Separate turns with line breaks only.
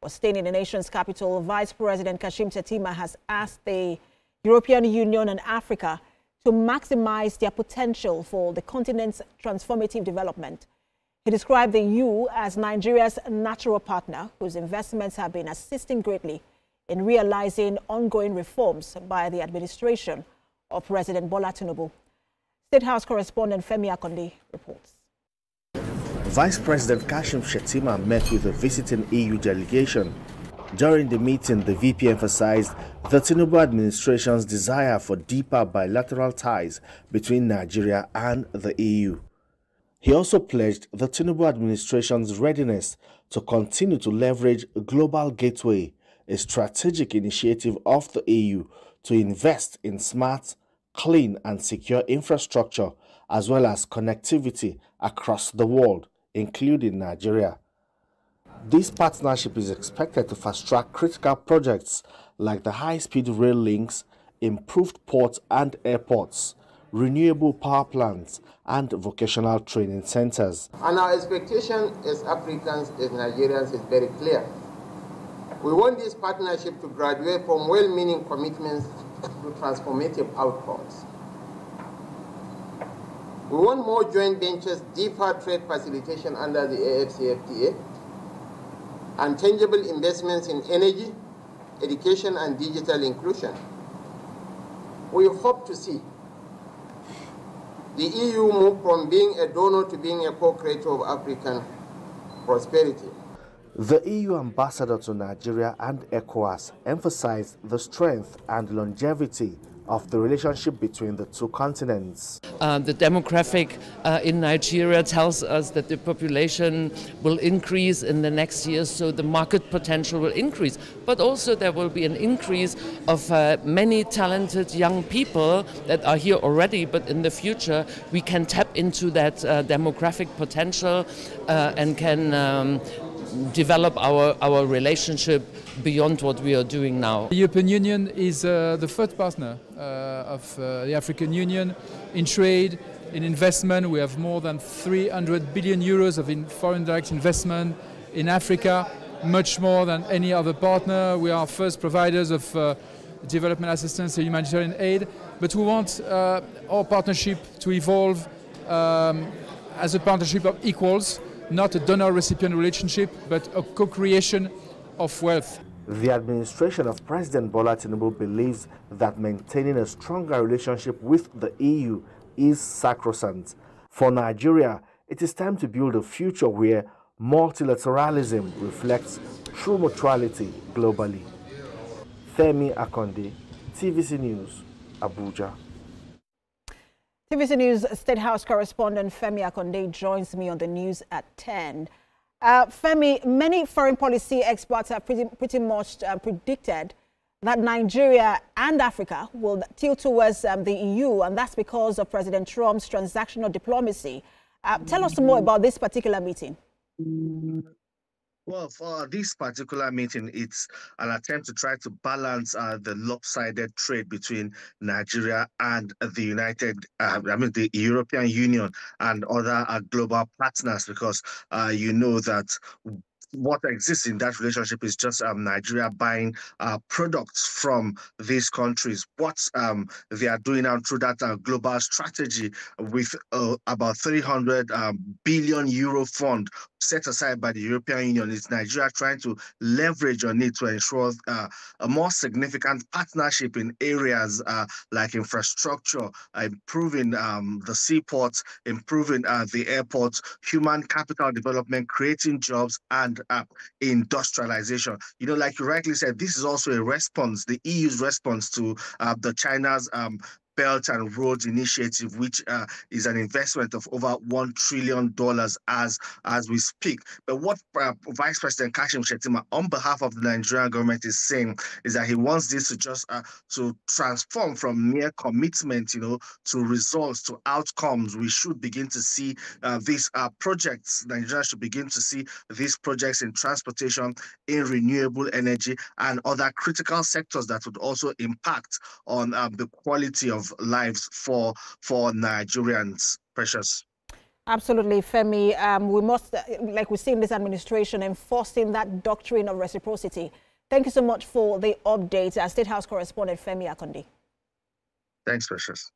Was staying in the nation's capital, Vice President Shettima has asked the European Union and Africa to maximize their potential for the continent's transformative development. He described the EU as Nigeria's natural partner, whose investments have been assisting greatly in realizing ongoing reforms by the administration of President Bola Tinubu. State House correspondent Femi Akonde reports.
Vice President Shettima met with a visiting EU delegation. During the meeting, the VP emphasized the Tinubu administration's desire for deeper bilateral ties between Nigeria and the EU. He also pledged the Tinubu administration's readiness to continue to leverage Global Gateway, a strategic initiative of the EU to invest in smart, clean and secure infrastructure as well as connectivity across the world, including Nigeria. This partnership is expected to fast-track critical projects like the high-speed rail links, improved ports and airports, renewable power plants, and vocational training centers.
And our expectation as Africans, as Nigerians, is very clear. We want this partnership to graduate from well-meaning commitments to transformative outcomes. We want more joint ventures, deeper trade facilitation under the AfCFTA, and tangible investments in energy, education, and digital inclusion. We hope to see the EU move from being a donor to being a co-creator of African prosperity.
The EU ambassador to Nigeria and ECOWAS emphasized the strength and longevity of the relationship between the two continents.
The demographic in Nigeria tells us that the population will increase in the next years, so the market potential will increase. But also there will be an increase of many talented young people that are here already, but in the future we can tap into that demographic potential and can develop our relationship beyond what we are doing now.
The European Union is the third partner of the African Union in trade, in investment. We have more than 300 billion euros of foreign direct investment in Africa, much more than any other partner. We are first providers of development assistance and humanitarian aid, but we want our partnership to evolve as a partnership of equals, not a donor-recipient relationship, but a co-creation of wealth.
The administration of President Bola Tinubu believes that maintaining a stronger relationship with the EU is sacrosanct. For Nigeria, it is time to build a future where multilateralism reflects true mutuality globally. Femi Akonde, TVC News, Abuja.
TVC News State House correspondent Femi Akonde joins me on the news at 10. Femi, many foreign policy experts have pretty much predicted that Nigeria and Africa will tilt towards the EU, and that's because of President Trump's transactional diplomacy. Tell us more about this particular meeting.
Well, for this particular meeting, it's an attempt to try to balance the lopsided trade between Nigeria and the European Union and other global partners, because you know that what exists in that relationship is just Nigeria buying products from these countries. What they are doing now through that global strategy with about 300 billion euro fund set aside by the European Union is Nigeria trying to leverage on it to ensure a more significant partnership in areas like infrastructure, improving the seaports, improving the airports, human capital development, creating jobs, and industrialization. You know, like you rightly said, this is also a response, the EU's response to the China's Belt and Roads Initiative, which is an investment of over $1 trillion as we speak. But what Vice President Shettima, on behalf of the Nigerian government, is saying is that he wants this to just to transform from mere commitment, you know, to results, to outcomes. We should begin to see these projects. Nigeria should begin to see these projects in transportation, in renewable energy, and other critical sectors that would also impact on the quality of lives for Nigerians. Precious.
Absolutely, Femi. We must, like we see in this administration, enforcing that doctrine of reciprocity. Thank you so much for the update. Our State House correspondent, Femi Akondi.
Thanks, Precious.